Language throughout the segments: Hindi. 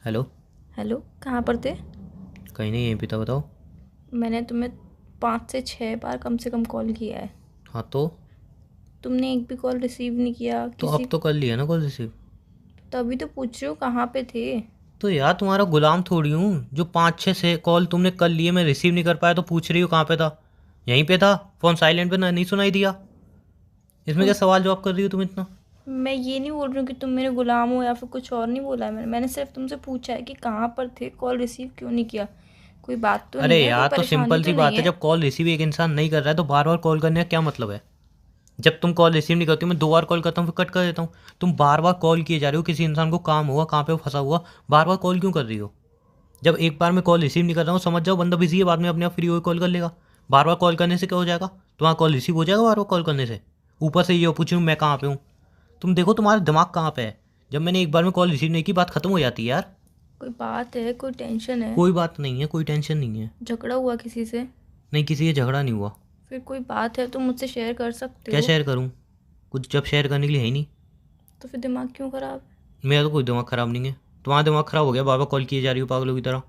हेलो। हेलो, कहाँ पर थे? कहीं नहीं, यहीं पे था, बताओ। मैंने तुम्हें 5 से 6 बार कम से कम कॉल किया है। हाँ तो तुमने एक भी कॉल रिसीव नहीं किया अब किसी। तो कर लिया ना कॉल रिसीव। तभी तो पूछ रही हूँ कहाँ पे थे। तो यार तुम्हारा गुलाम थोड़ी हूँ जो 5-6 से कॉल तुमने कर लिए, मैं रिसीव नहीं कर पाया तो पूछ रही हूँ कहाँ पे था। यहीं पे था, फ़ोन साइलेंट पे ना, नहीं सुनाई दिया। इसमें क्या तुम सवाल जवाब कर रही हो तुम इतना। मैं ये नहीं बोल रही हूँ कि तुम मेरे गुलाम हो या फिर कुछ और नहीं बोला है। मैंने सिर्फ तुमसे पूछा है कि कहाँ पर थे, कॉल रिसीव क्यों नहीं किया। कोई बात तो अरे नहीं है, कोई यार तो परेशानी सिंपल तो सी नहीं बात है, है। जब कॉल रिसीव एक इंसान नहीं कर रहा है तो बार बार कॉल करने का क्या मतलब है। जब तुम कॉल रिसीव नहीं करती हो, मैं 2 बार कॉल करता हूँ फिर कट कर देता हूँ। तुम बार बार कॉल किए जा रहे हो, किसी इंसान को काम हुआ, कहाँ पे वो फंसा हुआ, बार बार कॉल क्यों कर रही हो। जब एक बार मैं कॉल रिसीव नहीं कर रहा हूँ समझ जाओ बंदा बिजी है, बाद में अपने आप फ्री होकर कॉल कर लेगा। बार बार कॉल करने से क्या हो जाएगा, तुम्हारा कॉल रिसीव हो जाएगा बार बार कॉल करने से। ऊपर से ये पूछ रही हूँ मैं कहाँ पे हूँ। तुम देखो तुम्हारा दिमाग कहाँ पे है। जब मैंने एक बार में कॉल रिसीव नहीं की, बात खत्म हो जाती है यार। कोई बात है, कोई टेंशन है? कोई बात नहीं है, कोई टेंशन नहीं है। झगड़ा हुआ किसी से? नहीं, किसी से झगड़ा नहीं हुआ। फिर कोई बात है तो मुझसे शेयर कर सकते क्या हो। शेयर करूँ, कुछ जब शेयर करने के लिए है ही नहीं। तो फिर दिमाग क्यों खराब मेरा तो कोई दिमाग ख़राब नहीं है। तुम्हारा दिमाग ख़राब हो गया, बार बार कॉल किए जा रही हो पागलों की तरह। है?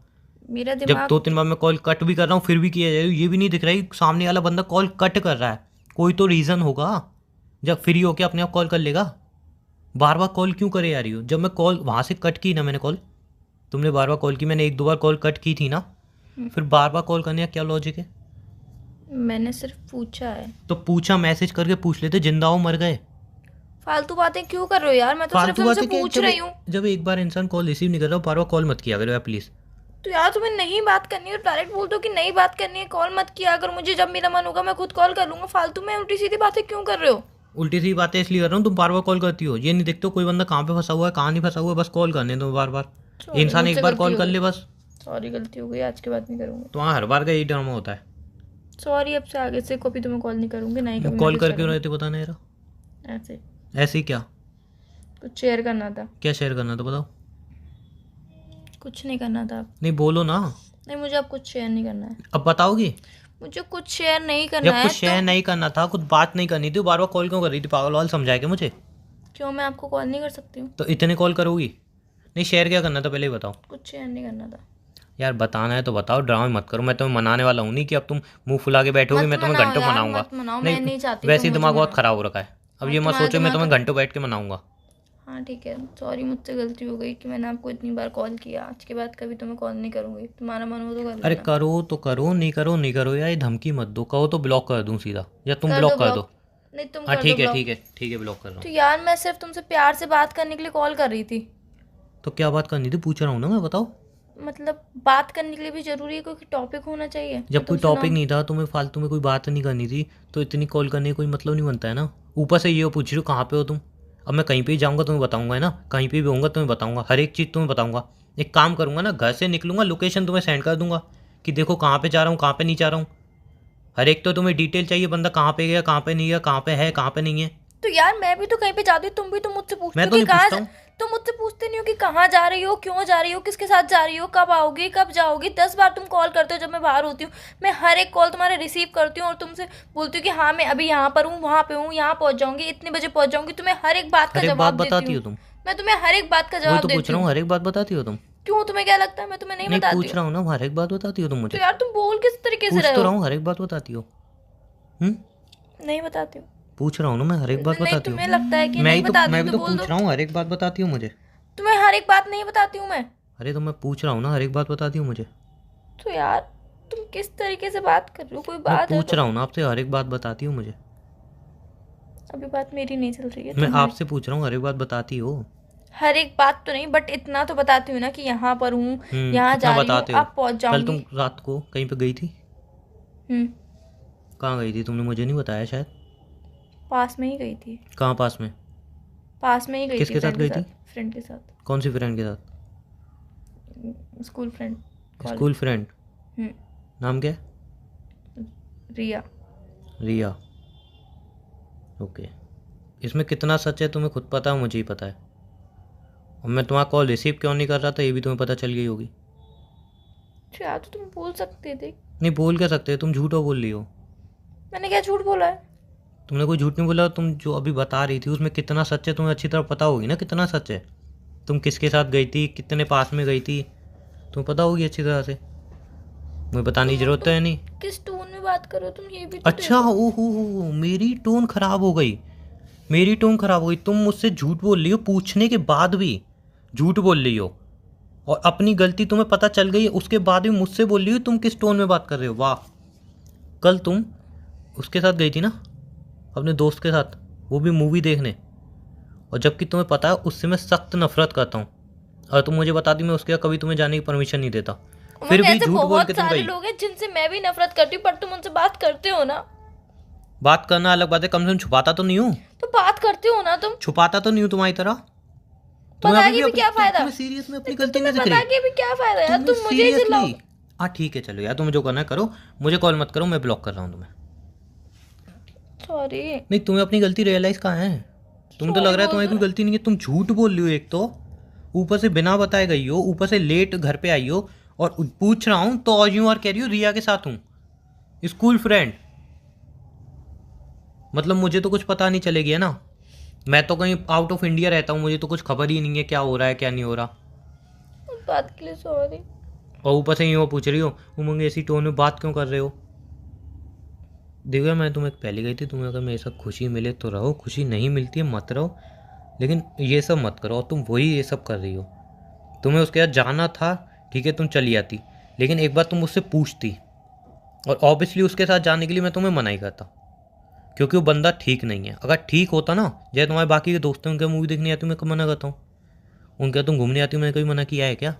मेरा जब दिमाग 2-3 बार मैं कॉल कट भी कर रहा हूँ फिर भी किया जा रही हो, ये भी नहीं दिख रहा है कि सामने वाला बंदा कॉल कट कर रहा है। कोई तो रीज़न होगा। जब फ्री होके अपने आप कॉल कर लेगा। बार बार कॉल क्यों करे जा रही हो। जब मैं कॉल वहाँ से कट की ना, मैंने कॉल, तुमने बार बार कॉल की, मैंने 1-2 बार कॉल कट की थी ना। फिर बार बार कॉल करने का क्या लॉजिक है। मैंने सिर्फ पूछा है। तो पूछा, मैसेज करके पूछ लेते, जिंदा हो मर गए। फालतू बातें क्यों कर रहे हो यार? मैं तो सिर्फ फालतू बात तुमसे है कि पूछ जब रही हूँ। जब एक बार इंसान कॉल रिसीव नहीं कर रहा, बार बार कॉल मत किया करो यार प्लीज़। तो यार तुम्हें नहीं बात करनी है तो डायरेक्ट बोल दो कि नहीं बात करनी है, कॉल मत किया अगर मुझे। जब मेरा मन होगा मैं खुद कॉल कर लूंगा। फालतू में उल्टी सीधी बातें क्यों कर रहे हो? उल्टी सी बातें इसलिए कर रहा हूँ, तुम बार बार कॉल करती हो, ये नहीं देखते हो कोई बंदा कहाँ पे फंसा हुआ है कहाँ नहीं फंसा हुआ है, बस कॉल करने दो बार बार। सॉरी, इंसान एक मुझसे बार गलती कॉल हो कर गई। ले बस। सॉरी, गलती हो गई, आज के बाद नहीं करूँगी। तो वहाँ हर बार का यही ड्रामा होता है। सॉरी, अब से आगे से कभी तुम्हें कॉल नहीं करूँगी, ना ही कभी कॉल मैसेज कर क्यों रहे थे करूँगी। पता नहीं रहा। ऐसे ऐसे ही क्या। कुछ शेयर करना था। क्या शेयर करना तो बताओ। कुछ नहीं करना था अब। नहीं बोलो ना। नहीं, मुझे अब कुछ शेयर नहीं करना है। अब बताओगी। मुझे कुछ शेयर नहीं करना जब है कुछ तो। शेयर नहीं करना था, कुछ बात नहीं करनी थी, बार बार कॉल क्यों कर रही थी, पागल वाल समझाए क्या मुझे। क्यों, मैं आपको कॉल नहीं कर सकती हूँ? तो इतने कॉल करोगी। नहीं, शेयर क्या करना था पहले ही बताओ। कुछ शेयर नहीं करना था। यार बताना है तो बताओ, ड्रामा मत करो, मैं तुम्हें मनाने वाला हूँ नहीं कि अब तुम मुंह फुला के बैठोगी मत मैं तुम्हें मनाओ घंटों यार, मनाऊंगा। मत मनाओ, मैं नहीं, नहीं चाहती वैसे तुम ही मुझे दिमाग बहुत मनाओ। ख़राब हो रखा है। अब हाँ, ये मत तुम्हारा सोचो मैं दिमाग तुम्हें खराब। घंटों बैठ के मनाऊंगा। हाँ ठीक है, सॉरी, मुझसे गलती हो गई कि मैंने आपको इतनी बार कॉल किया। आज के बाद कभी तुम्हें कॉल नहीं करूँगी। तुम्हारा मन हो तो कर अरे लेना। करो तो करो, नहीं करो नहीं करो यार, ये धमकी मत दो, कहो तो ब्लॉक कर दूँ सीधा, या तुम कर दो ब्लॉक कर ब्लॉक। दो। नहीं, तुम हाँ कर दो ठीक है ब्लॉक। ठीक है ठीक है, ब्लॉक कर रहा तो हूँ। यार मैं सिर्फ तुमसे प्यार से बात करने के लिए कॉल कर रही थी। तो क्या बात करनी थी पूछ रहा हूँ ना मैं, बताओ। मतलब बात करने के लिए भी जरूरी है, कोई टॉपिक होना चाहिए कि जब कोई तुमसे टॉपिक नॉर्म। नहीं था, तुम्हें फालतू में कोई बात नहीं करनी थी, तो इतनी कॉल करने का कोई मतलब नहीं बनता है ना। ऊपर से ये पूछ रही हो कहाँ पे हो तुम। अब मैं कहीं पे ही जाऊँगा तुम्हें बताऊँगा, है ना, कहीं पे भी होऊंगा तुम्हें बताऊँगा, हर एक चीज़ तुम्हें बताऊँगा। एक काम करूँगा ना, घर से निकलूँगा लोकेशन तुम्हें सेंड कर दूँगा कि देखो कहाँ पे जा रहा हूँ कहाँ पे नहीं जा रहा हूँ। हर एक तो तुम्हें डिटेल चाहिए, बंदा कहाँ पे गया कहाँ पे नहीं गया, कहाँ पे है कहाँ पे नहीं है। तो यार मैं भी तो कहीं पे जाती हूँ, तुम भी तो मुझसे पूछते मैं हो तो कि नहीं कहाँ पूछता हूँ। तुम मुझसे पूछते नहीं हो कि कहाँ जा रही हो, क्यों जा रही हो, किसके साथ जा रही हो, कब आओगी, कब जाओगी। 10 बार तुम कॉल करते हो जब मैं बाहर होती हूँ। मैं हर एक कॉल तुम्हारे रिसीव करती हूँ और तुमसे बोलती हूँ कि हाँ मैं अभी यहाँ पर हूँ, वहाँ पे हूँ, यहाँ पहुँच जाऊंगी, इतने बजे पहुँच जाऊंगी। तुम्हें हर एक बात का हर एक बात जवाब देती बताती हूँ। हो तुम। मैं तुम्हें हर एक बात का वही जवाब तो पूछ देती रहा हूँ। हूँ, हर एक बात बताती हो तुम। क्यों, तुम्हें क्या लगता है मैं तुम्हें नहीं नहीं, बताती पूछ हूँ? रहा हूँ ना, हर एक बात बताती हो तुम तो मुझे। यार तुम बोल किस तरीके से पूछ रहे तो हो? रहा हूँ, हर एक बात बताती हो। हम्म। नहीं बताती हूँ। पूछ रहा हूँ ना मैं, हर एक बात नहीं, बताती हो। तुम्हें लगता है कि नहीं बताती मैं हूँ भी तो तो बोल पूछ दो। रहा हूँ, हर एक बात बताती हो मुझे। तुम्हें हर एक बात नहीं बताती हूँ मैं। अरे तो मैं पूछ रहा हूँ ना, हर एक बात बताती हो मुझे। तो यार तुम किस तरीके से बात कर रहे हो? कोई मैं बात है पूछ तो। रहा हूँ ना आपसे, हर एक बात बताती हो मुझे। अभी बात मेरी नहीं चल रही है, मैं तुम्हारी। आपसे पूछ रहा हूँ, हर एक बात बताती हो। हर एक बात तो नहीं, बट इतना तो बताती हूँ ना कि यहाँ पर हूँ, यहाँ कितना जा रही हूँ, बताते हो। अब पहुँच कल जाऊंगी। तुम रात को कहीं पे गई थी। हम्म। कहाँ गई थी तुमने मुझे नहीं बताया शायद। पास में ही गई थी। कहाँ पास में। पास में ही गई थी, किसके साथ फ्रेंड के गई थी। साथ, फ्रेंड के साथ। कौन सी फ्रेंड के साथ। School friend. School college. Friend. Hmm. नाम क्या है। रिया। रिया। ओके। इसमें कितना सच है तुम्हें खुद पता है, मुझे ही पता है। और मैं तुम्हारा कॉल रिसीव क्यों नहीं कर रहा था ये भी तुम्हें पता चल गई होगी। तो यार तो तुम बोल सकते थे। नहीं बोल क्या सकते, तुम झूठो बोल रही हो। मैंने क्या झूठ बोला है? तुमने कोई झूठ नहीं बोला, तुम जो अभी बता रही थी उसमें कितना सच है तुम्हें अच्छी तरह पता होगी ना, कितना सच है। तुम किसके साथ गई थी, कितने पास में गई थी, तुम्हें पता होगी अच्छी तरह से, मुझे बताने की ज़रूरत तो है नहीं। किस टोन में बात करो तुम, ये भी तो अच्छा, ओहो, मेरी टोन ख़राब हो गई, मेरी टोन ख़राब हो गई। तुम मुझसे झूठ बोल रही हो, पूछने के बाद भी झूठ बोल रही हो, और अपनी गलती तुम्हें पता चल गई है उसके बाद भी मुझसे बोल रही हो तुम किस टोन में बात कर रहे हो। वाह, कल तुम उसके साथ गई थी ना, अपने दोस्त के साथ, वो भी मूवी देखने, और जबकि तुम्हें पता है उससे मैं सख्त नफरत करता हूँ, और तुम मुझे बता दी मैं उसके साथ कभी तुम्हें जाने की परमिशन नहीं देता, फिर भी ऐसे झूठ बोल के बहुत तुम सारे गई। लोग हैं जिनसे मैं भी नफरत करती हूँ, पर तुम उनसे बात करते हो ना। बात करना अलग बात है, कम से कम छुपाता तो नहीं हूँ, तो बात करते हो ना तुम। छुपाता तो नहीं हूँ तुम्हारी तरह। बता के भी क्या फायदा, तुम्हें सीरियस में अपनी गलती तुम्हें नहीं दिख बता रही, के भी क्या फायदा यार, तुम्हें तुम मुझे ही चिल्लाओ। सीरियसली। हाँ ठीक है, चलो यार, तुम्हें जो करना है करो, मुझे कॉल मत करो, मैं ब्लॉक कर रहा हूँ तुम्हें। सॉरी। नहीं, तुम्हें अपनी गलती रियलाइज कहाँ है, तुम तो लग रहा है तुम्हारी कोई गलती नहीं है, तुम झूठ बोल रही हो, एक तो ऊपर से बिना बताए गई हो, ऊपर से लेट घर पे आई हो, और पूछ रहा हूँ तो और यूं और कह रही हो रिया के साथ हूँ, स्कूल फ्रेंड। मतलब मुझे तो कुछ पता नहीं चलेगी है ना, मैं तो कहीं आउट ऑफ इंडिया रहता हूँ, मुझे तो कुछ खबर ही नहीं है क्या हो रहा है क्या नहीं हो रहा, उस बात के लिए सॉरी। और ऊपर से यूँ पूछ रही हो उमंग ऐसी टोन में बात क्यों कर रहे हो। देखो, मैं तुम्हें पहले गई थी, तुम्हें अगर मेरे साथ खुशी मिले तो रहो, खुशी नहीं मिलती है मत रहो, लेकिन ये सब मत करो, और तुम वही ये सब कर रही हो। तुम्हें उसके साथ जाना था, ठीक है तुम चली आती, लेकिन एक बार तुम मुझसे पूछती, और ऑब्वियसली उसके साथ जाने के लिए मैं तुम्हें मना ही करता, क्योंकि वो बंदा ठीक नहीं है। अगर ठीक होता ना, जैसे तुम्हारे बाकी के दोस्त हैं उनके मूवी देखने आती हूँ मैं कब मना करता हूँ, उनके तुम घूमने आती हो मैंने कभी मना किया है क्या।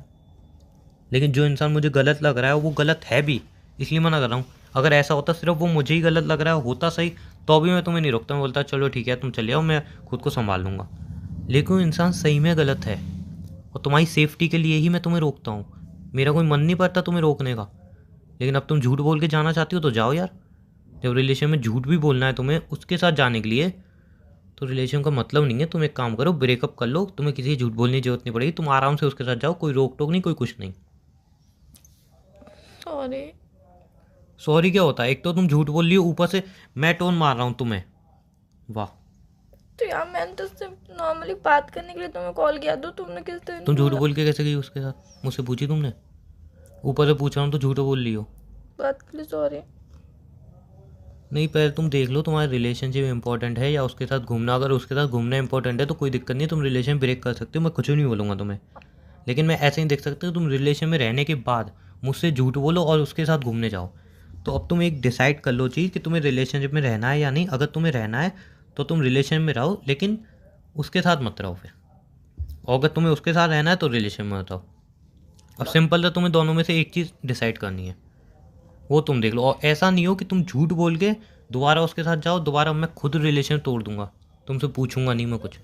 लेकिन जो इंसान मुझे गलत लग रहा है वो गलत है भी, इसलिए मना कर रहा हूँ। अगर ऐसा होता सिर्फ वो मुझे ही गलत लग रहा है होता सही, तो भी मैं तुम्हें नहीं रोकता, मैं बोलता चलो ठीक है तुम चले आओ, मैं खुद को संभाल लूँगा। लेकिन वो इंसान सही में गलत है, और तुम्हारी सेफ्टी के लिए ही मैं तुम्हें रोकता हूँ, मेरा कोई मन नहीं पड़ता तुम्हें रोकने का। लेकिन अब तुम झूठ बोल के जाना चाहती हो तो जाओ यार, जब रिलेशन में झूठ भी बोलना है तुम्हें उसके साथ जाने के लिए, तो रिलेशन का मतलब नहीं है। तुम एक काम करो, ब्रेकअप कर लो, तुम्हें किसी झूठ बोलने की जरूरत नहीं पड़ेगी, तुम आराम से उसके साथ जाओ, कोई रोक टोक नहीं, कोई कुछ नहीं। सॉरी। सॉरी क्या होता है, एक तो तुम झूठ बोल रही हो, ऊपर से मैं टोन मार रहा हूँ तुम्हें। वाह, तो यार मैंने तो सिर्फ नॉर्मली बात करने के लिए तुम्हें कॉल किया, तो तुमने किस दिन तुम झूठ बोल के कैसे गई उसके साथ, मुझसे पूछी तुमने, ऊपर से पूछ रहा हूँ तो झूठ बोल रही हो। बात के लिए सॉरी। नहीं, पहले तुम देख लो तुम्हारा रिलेशनशिप इंपॉर्टेंट है या उसके साथ घूमना। अगर उसके साथ घूमना इंपॉर्टेंट है तो कोई दिक्कत नहीं, तुम रिलेशन ब्रेक कर सकते हो, मैं कुछ नहीं बोलूँगा तुम्हें। लेकिन मैं ऐसे ही देख सकते हो तुम रिलेशन में रहने के बाद मुझसे झूठ बोलो और उसके साथ घूमने जाओ। तो अब तुम एक डिसाइड कर लो चीज़ कि तुम्हें रिलेशनशिप में रहना है या नहीं। अगर तुम्हें रहना है तो तुम रिलेशन में रहो, लेकिन उसके साथ मत रहो फिर। और अगर तुम्हें उसके साथ रहना है तो रिलेशन में मत रहो। अब सिंपल है, तुम्हें दोनों में से एक चीज़ डिसाइड करनी है, वो तुम देख लो। और ऐसा नहीं हो कि तुम झूठ बोल के दोबारा उसके साथ जाओ, दोबारा मैं खुद रिलेशन तोड़ दूंगा, तुमसे पूछूंगा नहीं मैं कुछ।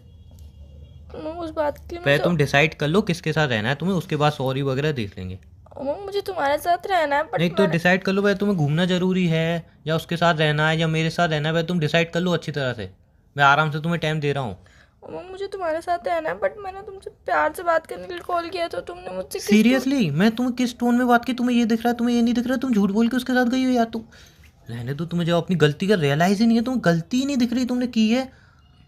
उस बात के लिए पहले तुम डिसाइड कर लो किसके साथ रहना है तुम्हें, उसके बाद सॉरी वगैरह देख लेंगे। मुझे तुम्हारे साथ रहना है, बट नहीं तो डिसाइड कर लो भाई, तुम्हें घूमना जरूरी है या उसके साथ रहना है या मेरे साथ रहना है, भाई तुम डिसाइड कर लो अच्छी तरह से, मैं आराम से तुम्हें टाइम दे रहा हूँ। मुझे तुम्हारे साथ रहना है, बट मैंने तुमसे प्यार से बात करने के लिए कॉल किया, तो तुमने मुझसे सीरियसली मैं तुम्हें किस टोन में बात की, तुम्हें ये दिख रहा है, तुम्हें ये नहीं दिख रहा, तुम झूठ बोल के उसके साथ गई हो यार। तुम रहने दो, तुम्हें जब अपनी गलती का रियलाइज ही नहीं है, तुम्हें गलती ही नहीं दिख रही तुमने की है,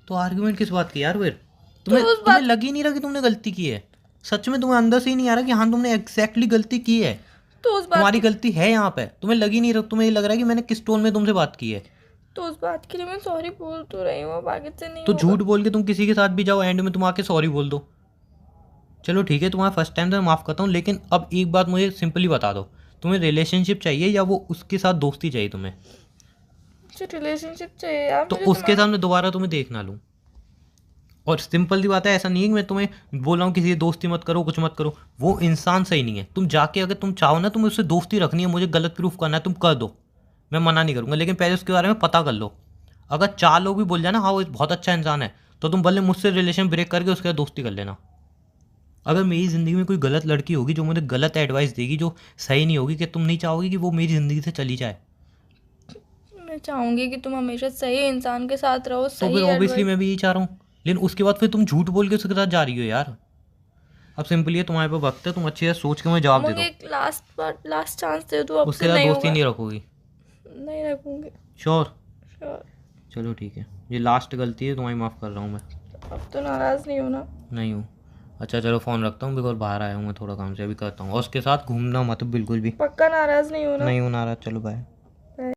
तो आर्ग्यूमेंट किस बात की यार। फिर तुम्हें लग ही नहीं रहा कि तुमने गलती की है, सच में तुम्हें अंदर से ही नहीं आ रहा कि हाँ तुमने एग्जैक्टली गलती की है, तो उस बात तुम्हारी गलती है यहाँ पे, तुम्हें लग ही नहीं रहा, तुम्हें ये लग रहा है कि मैंने किस टोन में तुमसे बात की है। तो उस बात के लिए मैं सॉरी बोल तो रही हूँ, अब आगे से नहीं तो होगा। झूठ बोल के तुम किसी के साथ भी जाओ, एंड में तुम आके सॉरी बोल दो, चलो ठीक है तुम्हारा फर्स्ट टाइम तो मैं माफ़ करता हूँ। लेकिन अब एक बात मुझे सिंपली बता दो, तुम्हें रिलेशनशिप चाहिए या वो उसके साथ दोस्ती चाहिए तुम्हें। मुझे रिलेशनशिप चाहिए यार, तो उसके साथ मैं दोबारा तुम्हें देख ना लूँ। और सिंपल सी बात है, ऐसा नहीं है कि मैं तुम्हें बोल रहा हूँ किसी से दोस्ती मत करो कुछ मत करो, वो इंसान सही नहीं है। तुम जाके अगर तुम चाहो ना तुम्हें उससे दोस्ती रखनी है, मुझे गलत प्रूफ करना है, तुम कर दो, मैं मना नहीं करूँगा, लेकिन पहले उसके बारे में पता कर लो। अगर 4 लोग भी बोल जाए ना हाँ वो बहुत अच्छा इंसान है, तो तुम भले मुझसे रिलेशन ब्रेक करके उसके साथ दोस्ती कर लेना। अगर मेरी ज़िंदगी में कोई गलत लड़की होगी जो मुझे गलत एडवाइस देगी, जो सही नहीं होगी, कि तुम नहीं चाहोगी कि वो मेरी ज़िंदगी से चली जाए। मैं चाहूंगी कि तुम हमेशा सही इंसान के साथ रहो, तो सही फिर ऑब्वियसली मैं भी यही चाह रहा हूँ, लेकिन उसके बाद फिर तुम झूठ बोल के उसके साथ जा रही हो यार। अब सिंपली है, तुम्हारे पास वक्त है, तुम अच्छे से सोच के मुझे जवाब दे दो। एक लास्ट चांस दे दो, अब उसके से साथ नहीं दोस्ती होगा। नहीं रखोगी? नहीं रखूंगी। श्योर? श्योर। चलो ठीक है, ये लास्ट गलती है, तुम्हारी माफ़ कर रहा हूँ मैं। अब तो नाराज नहीं होना। नहीं हूँ। अच्छा चलो फ़ोन रखता हूँ, बिकॉज बाहर आया हूँ मैं थोड़ा काम से, अभी करता हूँ। और उसके साथ घूमना मत बिल्कुल भी। पक्का नाराज नहीं हो ना? नहीं हूँ नाराज, चलो बाय।